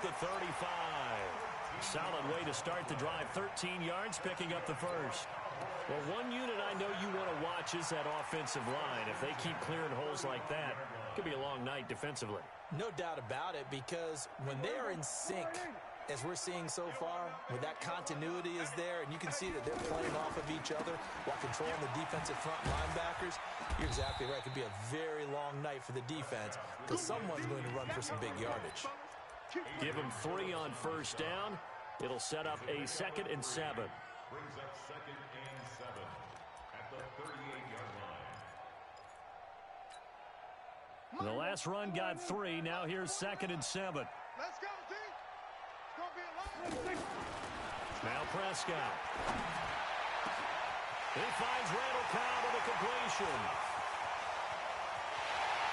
the 35. Solid way to start the drive. 13 yards, picking up the first. Well, one unit I know you want to watch is that offensive line. If they keep clearing holes like that, it could be a long night defensively. No doubt about it, because when they are in sync, as we're seeing so far, when that continuity is there, and you can see that they're playing off of each other while controlling the defensive front linebackers, you're exactly right. It could be a very long night for the defense because someone's going to run for some big yardage. Give them 3 on first down. It'll set up a 2nd and 7. Brings up 2nd and 7 at the 38-yard line. The last run got 3. Now here's 2nd and 7. Let's go, team. It's going to be a long. Now Prescott. He finds Randall Cobb with a completion.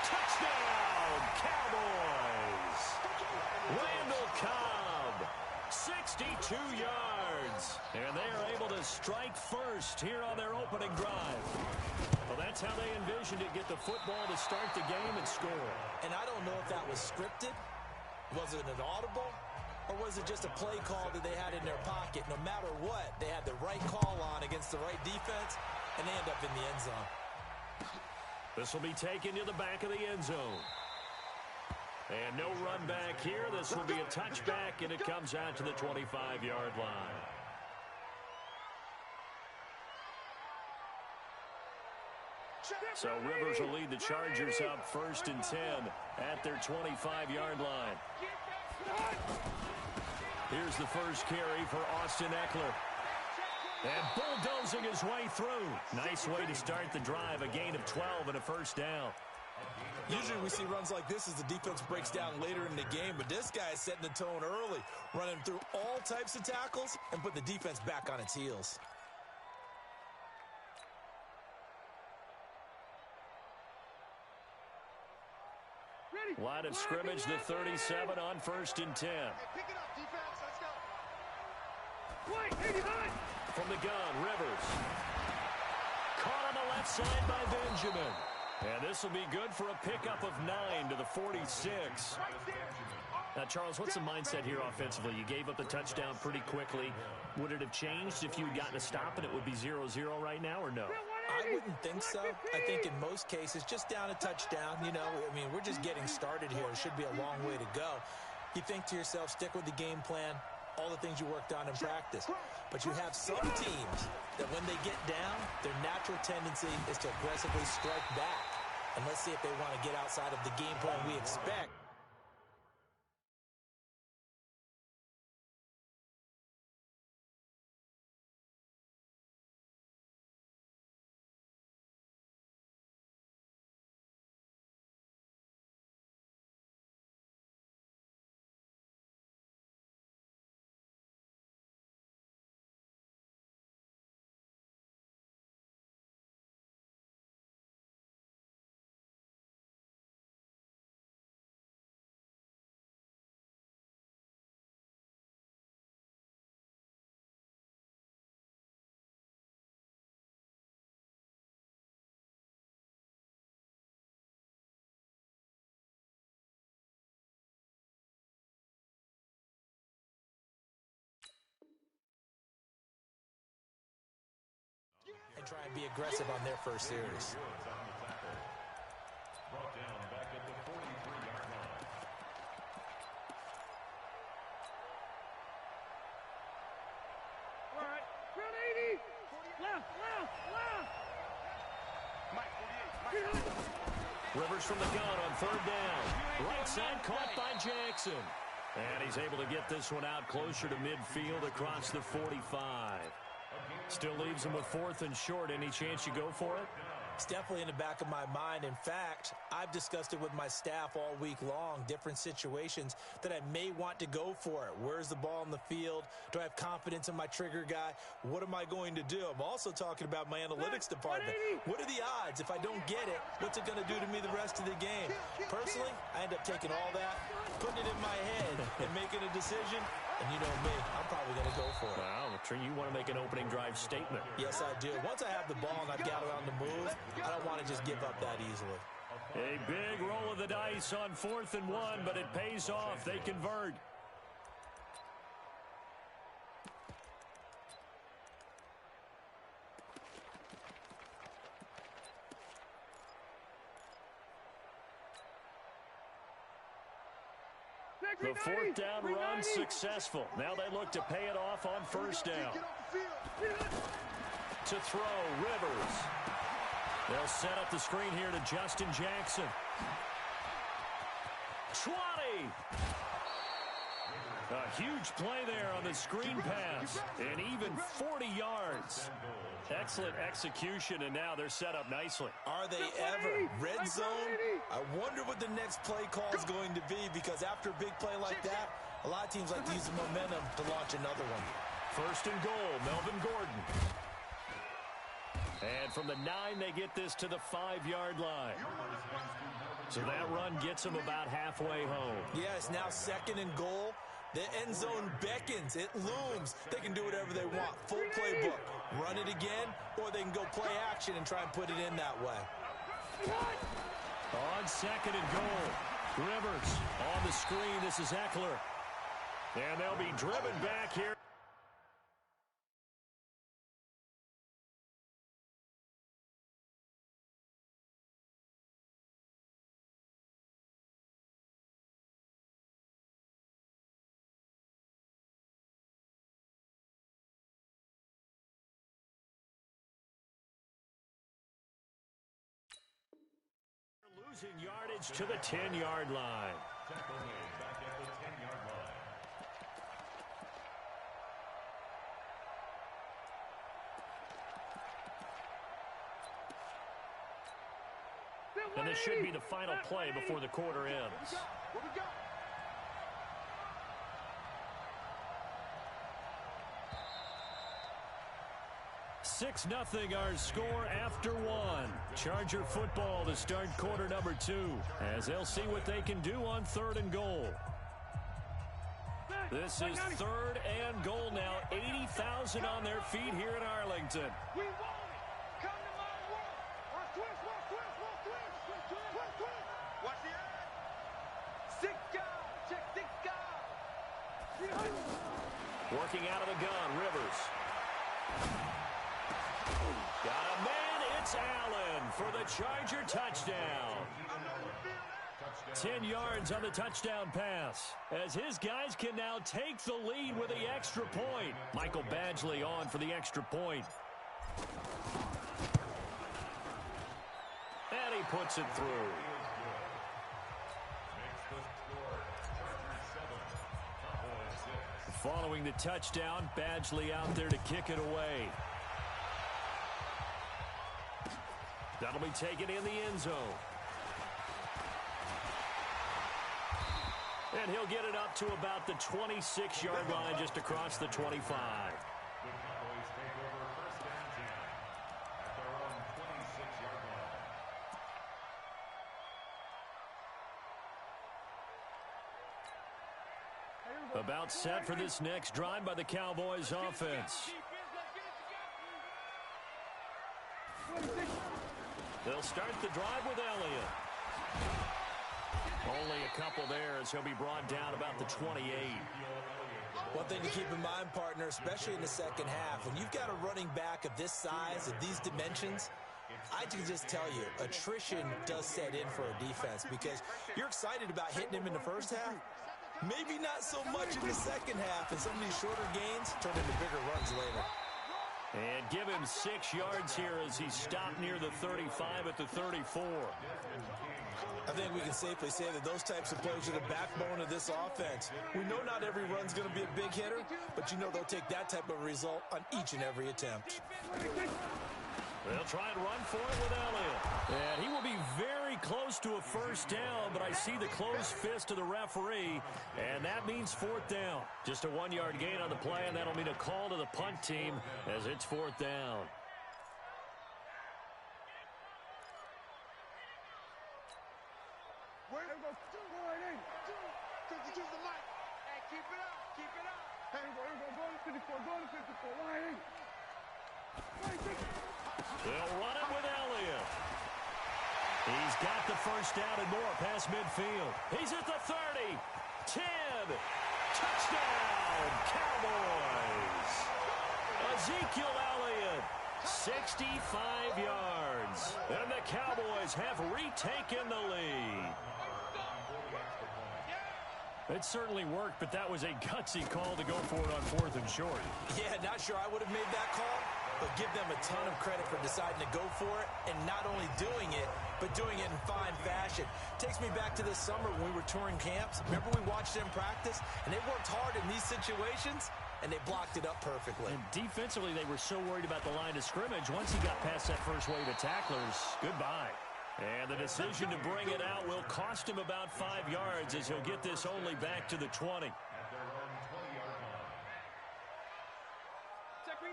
Touchdown, Cowboys. Randall Cobb, 62 yards. And they are able to strike first here on their opening drive. Well, that's how they envisioned it, get the football to start the game and score. And I don't know if that was scripted. Was it an audible? Or was it just a play call that they had in their pocket? No matter what, they had the right call on against the right defense, and they end up in the end zone. This will be taken to the back of the end zone. And no run back here. This will be a touchback, and it comes out to the 25-yard line. So Rivers will lead the Chargers up 1st and 10 at their 25-yard line. Here's the first carry for Austin Eckler. And bulldozing his way through. Nice way to start the drive. A gain of 12 and a first down. Usually we see runs like this as the defense breaks down later in the game, but this guy is setting the tone early, running through all types of tackles and put the defense back on its heels. Line of scrimmage, the 37 on 1st and 10. Pick it up, defense. Let's go. From the gun, Rivers. Caught on the left side by Benjamin. And this will be good for a pickup of 9 to the 46. Now, Charles, what's the mindset here offensively? You gave up the touchdown pretty quickly. Would it have changed if you had gotten a stop and it would be 0-0 right now, or no? I wouldn't think so. I think in most cases, just down a touchdown, you know, I mean, we're just getting started here. It should be a long way to go. You think to yourself, stick with the game plan, all the things you worked on in practice. But you have some teams that when they get down, their natural tendency is to aggressively strike back. And let's see if they want to get outside of the game plan we expect. And try and be aggressive on their first series. Brought down back at the 43-yard line. All right. Round 80. Left. Mike, 48. Rivers from the gun on 3rd down. Right side caught by Jackson. And he's able to get this one out closer to midfield across the 45. Still leaves him with 4th and short. Any chance you go for it? It's definitely in the back of my mind. In fact, I've discussed it with my staff all week long, different situations that I may want to go for it. Where's the ball in the field? Do I have confidence in my trigger guy? What am I going to do? I'm also talking about my analytics department. What are the odds? If I don't get it, what's it going to do to me the rest of the game? Personally, I end up taking all that, putting it in my head, and making a decision. And you know me, I'm probably going to go for it. Wow, you want to make an opening drive statement. Yes, I do. Once I have the ball and I've got it on the move, I don't want to just give up that easily. A big roll of the dice on 4th and 1, but it pays off. They convert. The fourth down run successful. Now they look to pay it off on first down. To throw, Rivers. They'll set up the screen here to Justin Jackson. 20. A huge play there on the screen pass. And even 40 yards. Excellent execution, and now they're set up nicely. Are they ever? Red zone? I wonder what the next play call is going to be, because after a big play like that, a lot of teams like to use the momentum to launch another one. First and goal, Melvin Gordon. And from the 9, they get this to the 5-yard line. So that run gets them about halfway home. Yes, now second and goal. The end zone beckons. It looms. They can do whatever they want. Full playbook. Run it again, or they can go play action and try and put it in that way. On second and goal, Rivers on the screen. This is Eckler. And they'll be driven back here. Losing yardage to the 10-yard line. Back at the 10-yard line. And this should be the final play before the quarter ends. 6-0 our score after one. Charger football to start quarter number 2, as they'll see what they can do on third and goal. This is third and goal now. 80,000 on their feet here in Arlington. We want it. Come to my world. Watch twist. Watch the eye. 6 guys. Check 6 guys. Working out of the gun, Rivers. Got a man, it's Allen for the Charger touchdown. 10 yards on the touchdown pass, as his guys can now take the lead with the extra point. Michael Badgley on for the extra point. And he puts it through. Following the touchdown, Badgley out there to kick it away. That'll be taken in the end zone. And he'll get it up to about the 26-yard line, just across the 25. The Cowboys take over first down 10 at their own 26-yard line. About set for this next drive by the Cowboys offense. They'll start the drive with Elliott. Only a couple there, as he'll be brought down about the 28. One thing to keep in mind, partner, especially in the second half, when you've got a running back of this size, of these dimensions, I can just tell you, attrition does set in for a defense, because you're excited about hitting him in the first half. Maybe not so much in the second half, and some of these shorter gains turn into bigger runs later. And give him 6 yards here as he stopped near the 35 at the 34. I think we can safely say that those types of plays are the backbone of this offense. We know not every run's going to be a big hitter, but you know they'll take that type of result on each and every attempt. They'll try and run for it with Elliott. And he will be very close to a first down, but I see the closed fist of the referee, and that means fourth down. Just a 1-yard gain on the play, and that'll mean a call to the punt team as it's fourth down. Keep it up. Hey, go to 54, line in. They'll run it with Elliott. He's got the first down and more past midfield. He's at the 30, 10, touchdown, Cowboys. Ezekiel Elliott, 65 yards. And the Cowboys have retaken the lead. It certainly worked, but that was a gutsy call to go for it on 4th and short. Yeah, not sure I would have made that call, but give them a ton of credit for deciding to go for it and not only doing it, but doing it in fine fashion. Takes me back to this summer when we were touring camps. Remember we watched them practice, and they worked hard in these situations, and they blocked it up perfectly. And defensively, they were so worried about the line of scrimmage. Once he got past that first wave of tacklers, goodbye. And the decision to bring it out will cost him about 5 yards as he'll get this only back to the 20.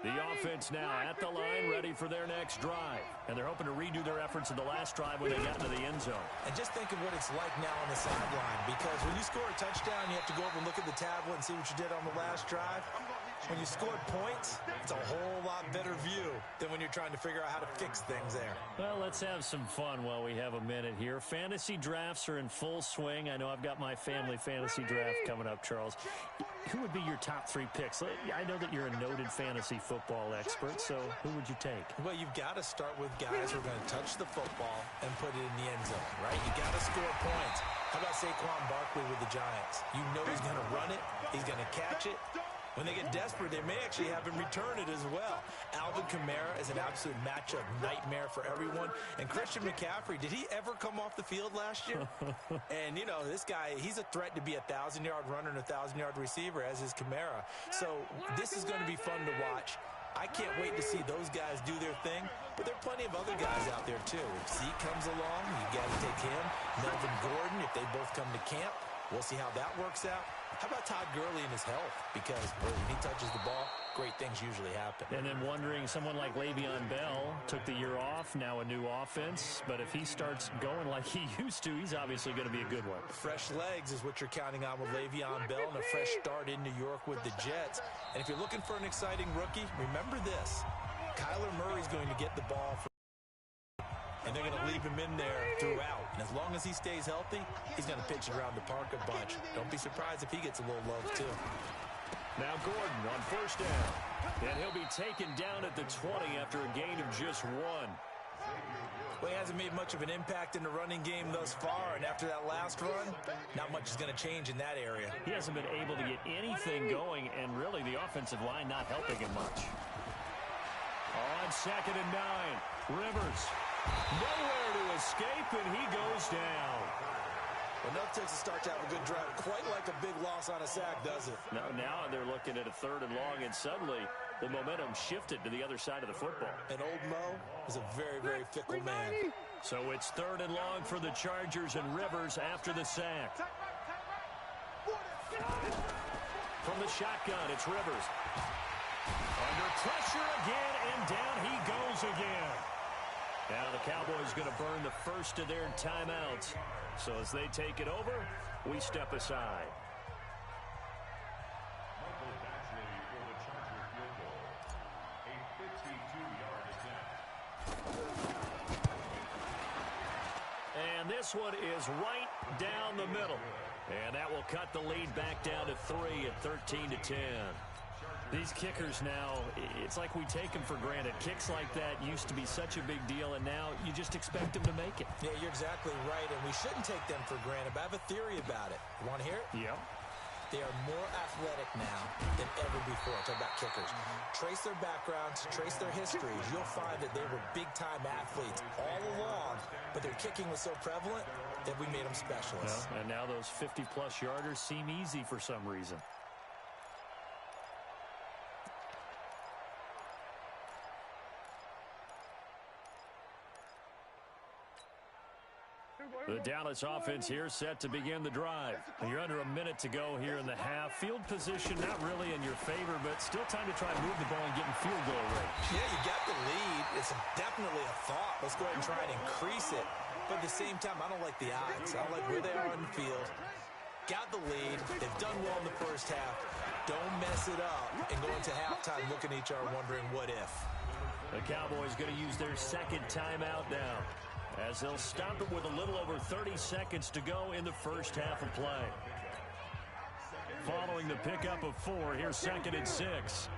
The offense now at the line, ready for their next drive. And they're hoping to redo their efforts in the last drive when they got into the end zone. And just think of what it's like now on the sideline, because when you score a touchdown, you have to go over and look at the tablet and see what you did on the last drive. When you scored points, it's a whole lot better view than when you're trying to figure out how to fix things there. Well, let's have some fun while we have a minute here. Fantasy drafts are in full swing. I know I've got my family fantasy draft coming up, Charles. Who would be your top 3 picks? I know that you're a noted fantasy football expert, so who would you take? Well, you've got to start with guys who are going to touch the football and put it in the end zone, right? You got to score points. How about Saquon Barkley with the Giants? You know he's going to run it. He's going to catch it. When they get desperate, they may actually have him return it as well. Alvin Kamara is an absolute matchup nightmare for everyone. And Christian McCaffrey, did he ever come off the field last year? And, you know, this guy, he's a threat to be a 1,000-yard runner and a 1,000-yard receiver, as is Kamara. So this is going to be fun to watch. I can't wait to see those guys do their thing. But there are plenty of other guys out there, too. If Zeke comes along, you got to take him. Melvin Gordon, if they both come to camp, we'll see how that works out. How about Todd Gurley and his health? Because boy, when he touches the ball, great things usually happen. And then wondering, someone like Le'Veon Bell took the year off, now a new offense. But if he starts going like he used to, he's obviously going to be a good one. Fresh legs is what you're counting on with Le'Veon Bell and a fresh start in New York with the Jets. And if you're looking for an exciting rookie, remember this. Kyler Murray's going to get the ball for and they're going to leave him in there throughout. And as long as he stays healthy, he's going to pitch it around the park a bunch. Don't be surprised if he gets a little love, too. Now Gordon on first down. And he'll be taken down at the 20 after a gain of just 1. Well, he hasn't made much of an impact in the running game thus far. And after that last run, not much is going to change in that area. He hasn't been able to get anything going, and really the offensive line not helping him much. On 2nd and 9, Rivers. Nowhere to escape, and he goes down. Enough takes to start to have a good drive. Quite like a big loss on a sack, does it? No, now they're looking at a 3rd and long, and suddenly the momentum shifted to the other side of the football. And old Mo is a very, very fickle man. So it's 3rd and long for the Chargers and Rivers after the sack. From the shotgun, it's Rivers. Under pressure again, and down he goes again. Now the Cowboys going to burn the first of their timeouts. So as they take it over, we step aside. Michael Baxley for the Charger field goal. A 52-yard attempt. And this one is right down the middle. And that will cut the lead back down to 3 at 13-10. These kickers now, it's like we take them for granted. Kicks like that used to be such a big deal, and now you just expect them to make it. Yeah, you're exactly right, and we shouldn't take them for granted, but I have a theory about it. You want to hear it? Yep. They are more athletic now than ever before. Talk about kickers. Trace their backgrounds, trace their histories. You'll find that they were big-time athletes all along, but their kicking was so prevalent that we made them specialists. Well, and now those 50-plus yarders seem easy for some reason. The Dallas offense here set to begin the drive. You're under a minute to go here in the half. Field position not really in your favor, but still time to try to move the ball and get in field goal range. Yeah, you got the lead. It's definitely a thought. Let's go ahead and try and increase it. But at the same time, I don't like the odds. I don't like where they are on the field. Got the lead. They've done well in the first half. Don't mess it up and go into halftime looking at each other wondering what if. The Cowboys going to use their second timeout now, as they'll stop it with a little over 30 seconds to go in the first half of play. Following the pickup of 4, here's 2nd and 6.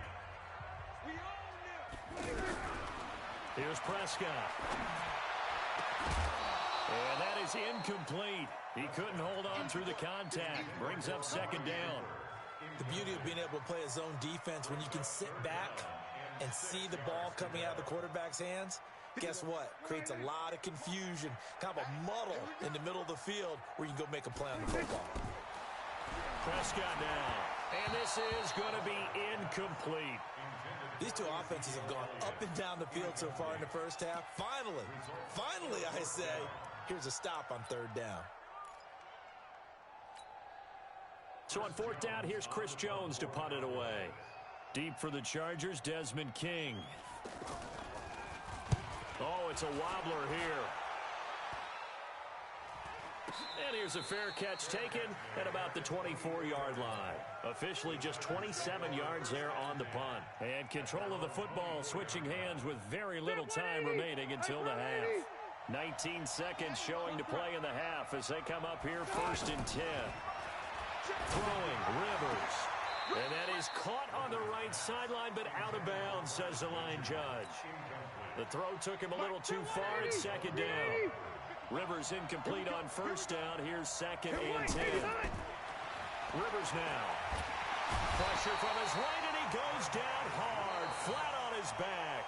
Here's Prescott. And that is incomplete. He couldn't hold on through the contact. Brings up second down. The beauty of being able to play a zone defense when you can sit back and see the ball coming out of the quarterback's hands, guess what? Creates a lot of confusion, kind of a muddle in the middle of the field where you can go make a play on the football. Prescott now. And this is going to be incomplete. These two offenses have gone up and down the field so far in the first half. Finally, I say, here's a stop on third down. So on fourth down, here's Chris Jones to punt it away. Deep for the Chargers, Desmond King. Oh, it's a wobbler here. And here's a fair catch taken at about the 24-yard line. Officially just 27 yards there on the punt. And control of the football switching hands with very little time remaining until the half. 19 seconds showing to play in the half as they come up here first and 10. Throwing, Rivers. And that is caught on the right sideline, but out of bounds, says the line judge. The throw took him a little too far. It's second down. Rivers incomplete on first down. Here's second and 10. Rivers now. Pressure from his right, and he goes down hard, flat on his back.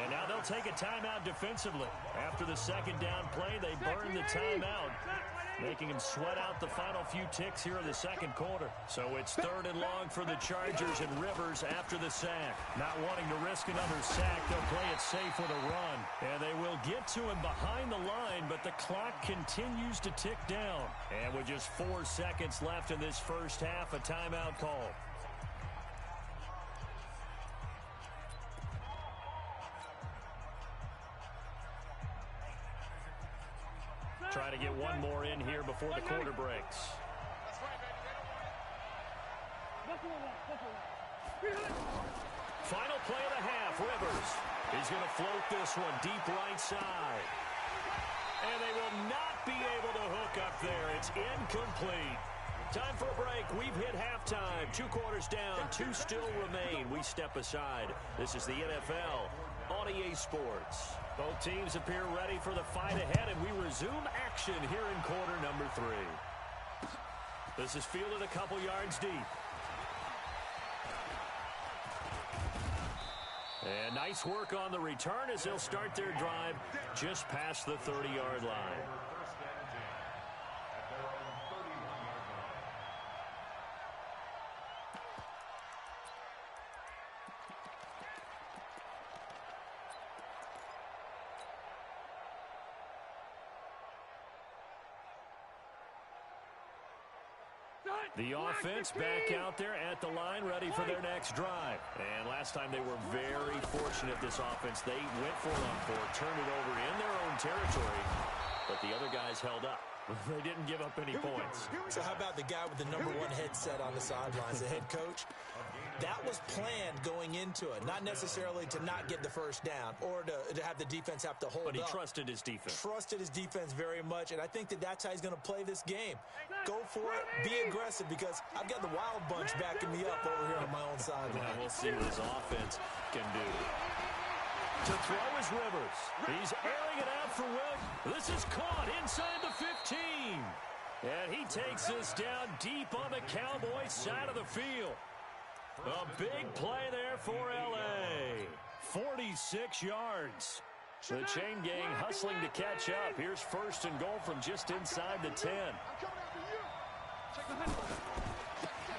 And now they'll take a timeout defensively. After the second down play, they burn the timeout, making him sweat out the final few ticks here in the second quarter. So it's third and long for the Chargers and Rivers after the sack. Not wanting to risk another sack, they'll play it safe with a run. And they will get to him behind the line, but the clock continues to tick down. And with just 4 seconds left in this first half, a timeout call. Try to get one more in here before the quarter breaks. Final play of the half, Rivers. He's going to float this one deep right side. And they will not be able to hook up there. It's incomplete. Time for a break. We've hit halftime. 2 quarters down, 2 still remain. We step aside. This is the NFL on EA Sports. Both teams appear ready for the fight ahead, and we resume action here in quarter number 3. This is fielded a couple yards deep. And nice work on the return as they'll start their drive just past the 30-yard line. The offense back out there at the line, ready for their next drive. And last time they were very fortunate, this offense. They went for it on 4, turned it over in their own territory, but the other guys held up. They didn't give up any points. So how about the guy with the number 1 headset on the sidelines, the head coach? That was planned going into it, not necessarily to not get the first down or to have the defense have to hold up. But he trusted his defense. Trusted his defense very much, and I think that's how he's going to play this game. Go for it, be aggressive, because I've got the wild bunch backing me up over here on my own sideline. Yeah, we'll see what his offense can do. To throw is Rivers. He's airing it out for Will. This is caught inside the 15. And he takes this down deep on the Cowboys side of the field. A big play there for L.A. 46 yards. The chain gang hustling to catch up. Here's first and goal from just inside the 10.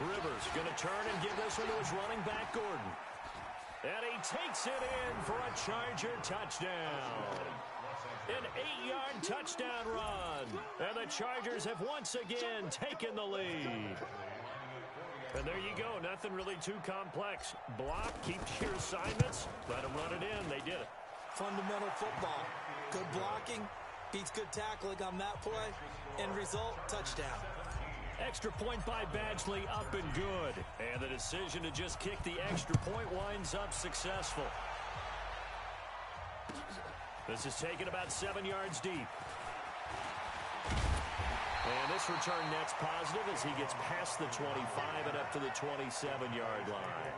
Rivers going to turn and give this one to his running back, Gordon. And he takes it in for a Charger touchdown. An 8-yard touchdown run. And the Chargers have once again taken the lead. And there you go. Nothing really too complex. Block, keep to your assignments, let them run it in. They did it. Fundamental football. Good blocking beats good tackling on that play. End result, touchdown. Extra point by Badgley, up and good. And the decision to just kick the extra point winds up successful. This is taken about 7 yards deep. And this return net's positive as he gets past the 25 and up to the 27-yard line.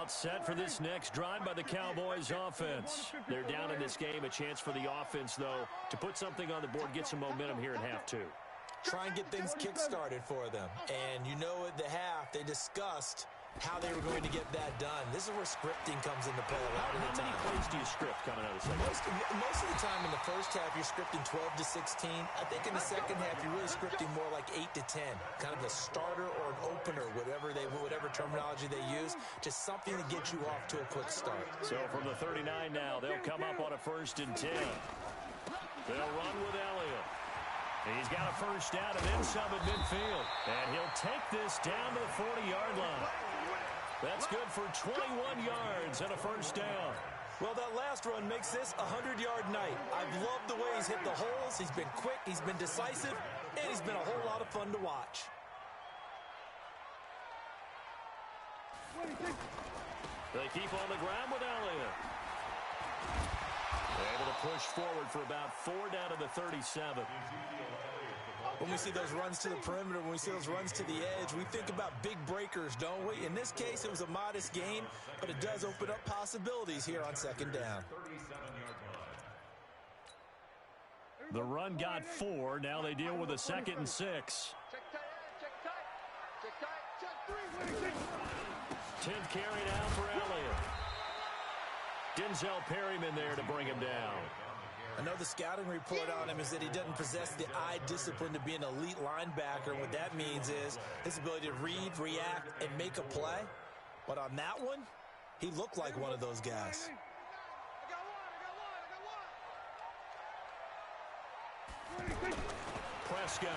about set for this next drive by the Cowboys offense. They're down in this game. A chance for the offense, though, to put something on the board, get some momentum here at half two. Try and get things kick-started for them. And you know at the half, they discussed how they were going to get that done. This is where scripting comes into play a lot of the time. How many plays do you script coming out of the second? Most of the time in the first half, you're scripting 12 to 16. I think in the second half, you're really scripting more like 8 to 10. Kind of a starter or an opener, whatever terminology they use, just something to get you off to a quick start. So from the 39 now, they'll come up on a 1st and 10. They'll run with Elliott. He's got a first down and then some at midfield. And he'll take this down to the 40-yard line. That's good for 21 yards and a first down. Well, that last run makes this a 100-yard night. I've loved the way he's hit the holes. He's been quick, he's been decisive, and he's been a whole lot of fun to watch. They keep on the ground with Elliott. Able to push forward for about 4 down to the 37. When we see those runs to the perimeter, when we see those runs to the edge, we think about big breakers, don't we? In this case, it was a modest gain, but it does open up possibilities here on 2nd down. The run got 4. Now they deal with a 2nd and 6. Check tight, 10th carry now for Elliott. Denzel Perryman there to bring him down. I know the scouting report on him is that he doesn't possess the eye discipline to be an elite linebacker. And what that means is his ability to read, react, and make a play. But on that one, he looked like one of those guys. Prescott.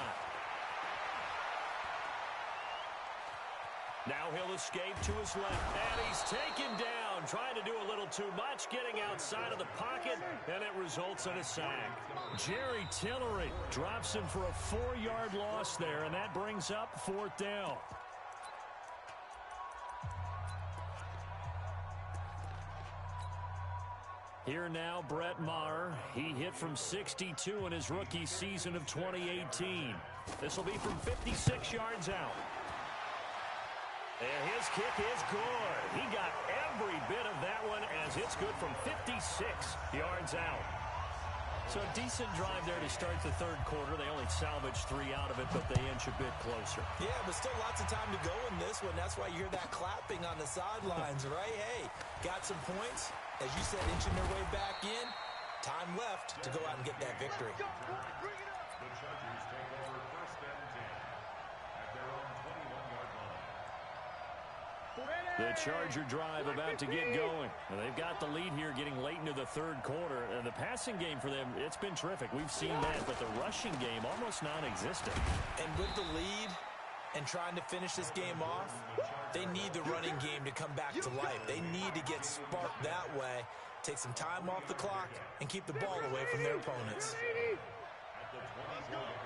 Now he'll escape to his left, and he's taken down, trying to do a little too much, getting outside of the pocket, and it results in a sack. Jerry Tillery drops him for a 4-yard loss there, and that brings up 4th down. Here now, Brett Maher. He hit from 62 in his rookie season of 2018. This will be from 56 yards out. And his kick is good. He got every bit of that one as it's good from 56 yards out. So a decent drive there to start the 3rd quarter. They only salvaged 3 out of it, but they inch a bit closer. Yeah, but still lots of time to go in this one. That's why you hear that clapping on the sidelines, right? Hey, got some points. As you said, inching their way back in. Time left to go out and get that victory. The Chargers take over 1st and 10 at their own 21-yard line. The Charger drive about to get going. And they've got the lead here getting late into the 3rd quarter. And the passing game for them, it's been terrific. We've seen that, but the rushing game almost non-existent. And with the lead and trying to finish this game off, they need the running game to come back to life. They need to get sparked that way, take some time off the clock, and keep the ball away from their opponents. At the 24-yard line.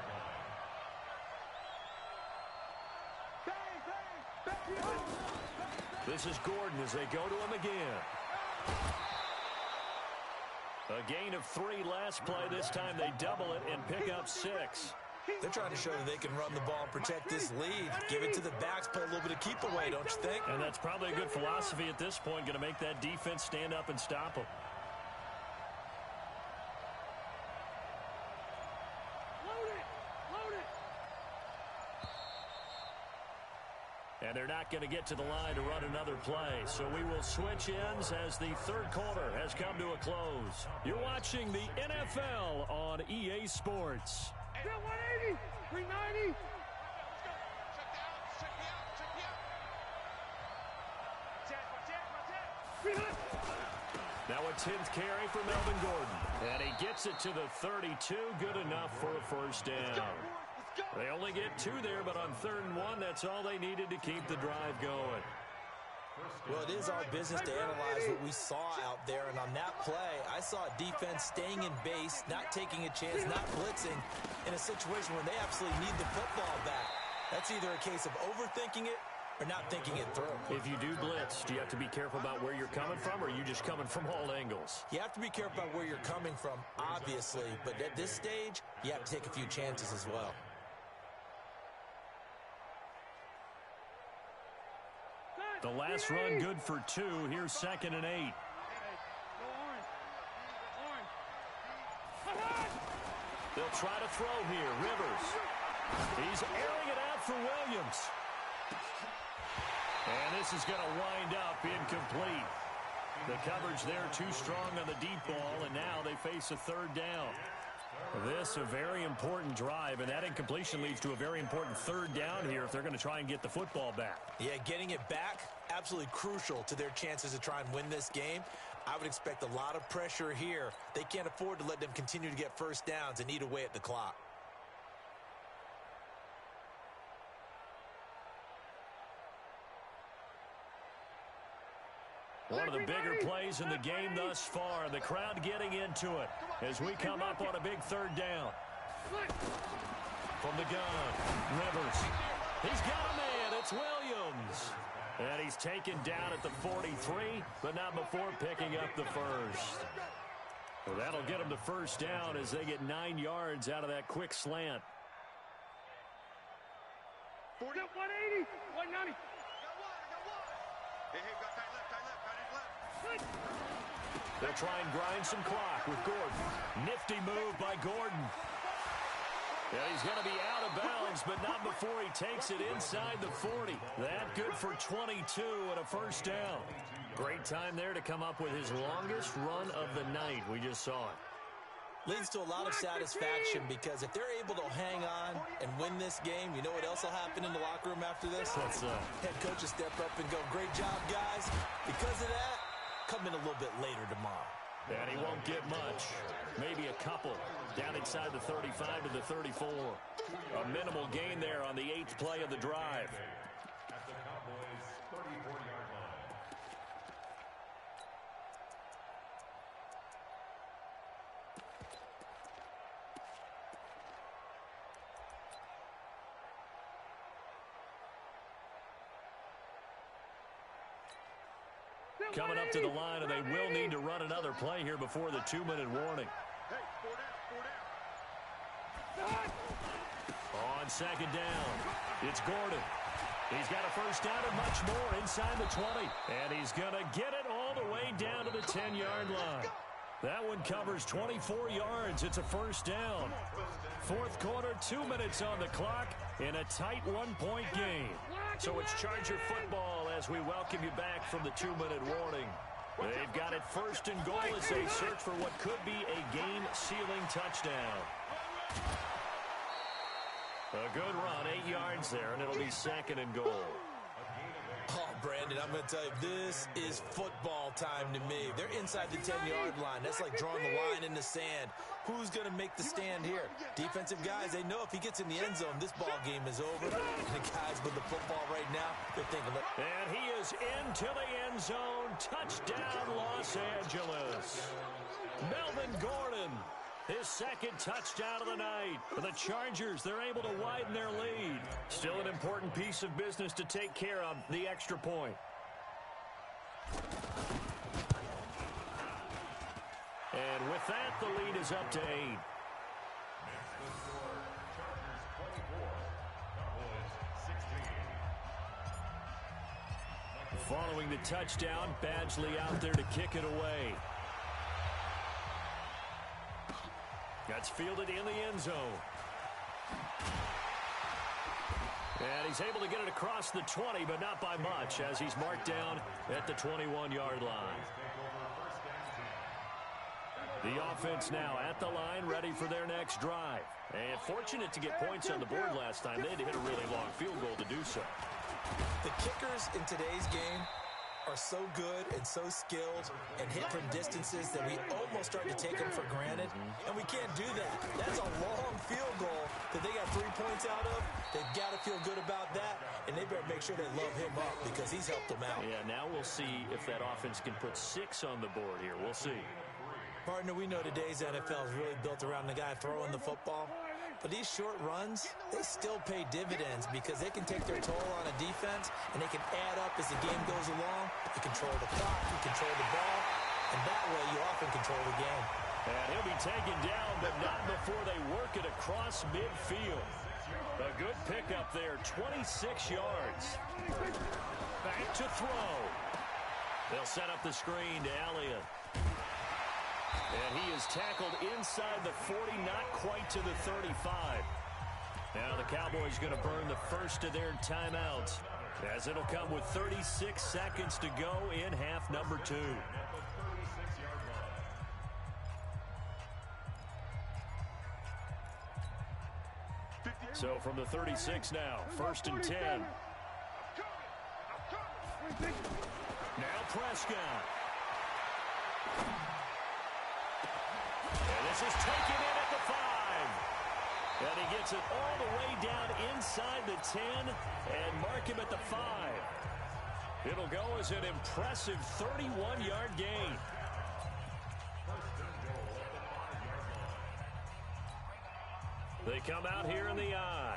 This is Gordon as they go to him again. A gain of 3 last play. This time they double it and pick up 6. They're trying to show that they can run the ball and protect this lead. Give it to the backs, play a little bit of keep away, don't you think? And that's probably a good philosophy at this point, going to make that defense stand up and stop them. And they're not going to get to the line to run another play. So we will switch ends as the 3rd quarter has come to a close. You're watching the NFL on EA Sports. 180, 390. Now a 10th carry for Melvin Gordon. And he gets it to the 32. Good enough for a first down. They only get 2 there, but on 3rd and 1, that's all they needed to keep the drive going. Well, it is our business to analyze what we saw out there, and on that play, I saw a defense staying in base, not taking a chance, not blitzing, in a situation where they absolutely need the football back. That's either a case of overthinking it or not thinking it through. If you do blitz, do you have to be careful about where you're coming from, or are you just coming from all angles? You have to be careful about where you're coming from, obviously, but at this stage, you have to take a few chances as well. The last run good for 2. Here's 2nd and 8. They'll try to throw here. Rivers. He's airing it out for Williams. And this is going to wind up incomplete. The coverage there too strong on the deep ball, and now they face a 3rd down. This a very important drive, and that incompletion leads to a very important 3rd down here if they're going to try and get the football back. Yeah, getting it back, absolutely crucial to their chances to try and win this game. I would expect a lot of pressure here. They can't afford to let them continue to get first downs and eat away at the clock. One of the bigger plays in the game thus far. The crowd getting into it as we come up on a big 3rd down. From the gun, Rivers. He's got a man. It's Williams. And he's taken down at the 43, but not before picking up the first. Well, that'll get them to first down as they get 9 yards out of that quick slant. 40, 180, 190. They'll try and grind some clock with Gordon. Nifty move by Gordon. Yeah, he's going to be out of bounds, but not before he takes it inside the 40. That good for 22 and a first down. Great time there to come up with his longest run of the night. We just saw it. Leads to a lot of satisfaction because if they're able to hang on and win this game, you know what else will happen in the locker room after this? Head coach will step up and go, great job, guys. Because of that, come in a little bit later tomorrow. And he won't get much. Maybe a couple. Down inside the 35 to the 34. A minimal gain there on the 8th play of the drive. At the Cowboys' 34-yard line. Coming up to the line, and they will need to run another play here before the 2-minute warning. On 2nd down, it's Gordon. He's got a first down and much more inside the 20. And he's going to get it all the way down to the 10-yard line. That one covers 24 yards. It's a first down. 4th quarter, 2 minutes on the clock in a tight 1-point game. So it's Charger football as we welcome you back from the 2-minute warning. They've got it 1st and goal as they search for what could be a game-sealing touchdown. A good run, 8 yards there, and it'll be 2nd and goal. Oh, Brandon, I'm going to tell you, this is football time to me. They're inside the 10-yard line. That's like drawing the line in the sand. Who's going to make the stand here? Defensive guys, they know if he gets in the end zone, this ball game is over. And the guys with the football right now, they're thinking, and he is into the end zone. Touchdown, Los Angeles. Melvin Gordon, his 2nd touchdown of the night. For the Chargers, they're able to widen their lead. Still an important piece of business to take care of, the extra point. And with that, the lead is up to 8. Next the score, Chargers 24, Cowboys 16. Following the touchdown, Badgley out there to kick it away. That's fielded in the end zone. And he's able to get it across the 20, but not by much, as he's marked down at the 21-yard line. The offense now at the line, ready for their next drive. And fortunate to get points on the board last time. They had to hit a really long field goal to do so. the kickers in today's game are so good and so skilled and hit from distances that we almost start to take them for granted. And we can't do that. That's a long field goal that they got 3 points out of. They've got to feel good about that, and they better make sure they love him up because he's helped them out. Yeah, now we'll see if that offense can put 6 on the board here. We'll see. Partner, we know today's NFL is really built around the guy throwing the football. But these short runs, they still pay dividends because they can take their toll on a defense and they can add up as the game goes along. You control the clock, you control the ball, and that way you often control the game. And he'll be taken down, but not before they work it across midfield. A good pickup there, 26 yards. Back to throw. They'll set up the screen to Elliott. And he is tackled inside the 40, not quite to the 35. Now the Cowboys going to burn the first of their timeouts, as it'll come with 36 seconds to go in half number 2. So from the 36 now, 1st and 10. Now Prescott. And this is taken in at the 5. And he gets it all the way down inside the 10 and mark him at the 5. It'll go as an impressive 31-yard gain. They come out here in the I.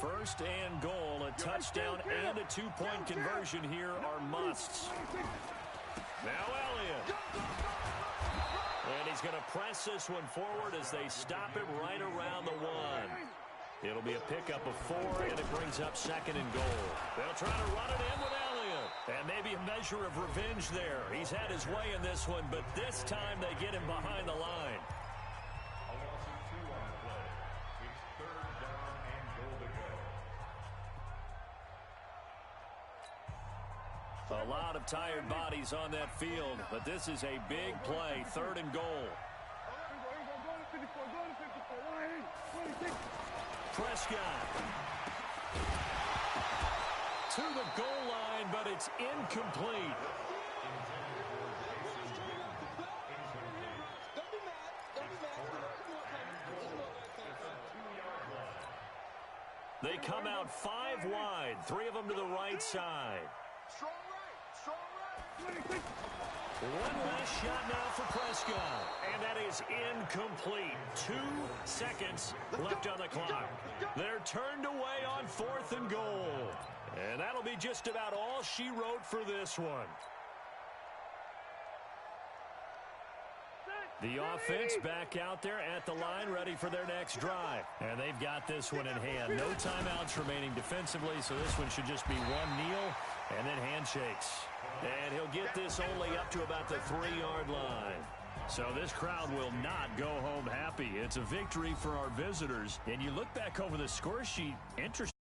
1st and goal, a touchdown and a 2-point conversion here are musts. Now Elliott. And he's going to press this one forward as they stop him right around the 1. It'll be a pickup of 4, and it brings up 2nd and goal. They'll try to run it in with Elliott. And maybe a measure of revenge there. He's had his way in this one, but this time they get him behind the line. A lot of tired bodies on that field, but this is a big play, 3rd and goal. Prescott to the goal line, but it's incomplete. They come out 5 wide, 3 of them to the right side. One last shot now for Prescott, and that is incomplete. 2 seconds left on the clock. They're turned away on 4th and goal, and that'll be just about all she wrote for this one. The offense back out there at the line, ready for their next drive. And they've got this one in hand. No timeouts remaining defensively, so this one should just be one kneel and then handshakes. And he'll get this only up to about the 3-yard line. So this crowd will not go home happy. It's a victory for our visitors. And you look back over the score sheet, interesting.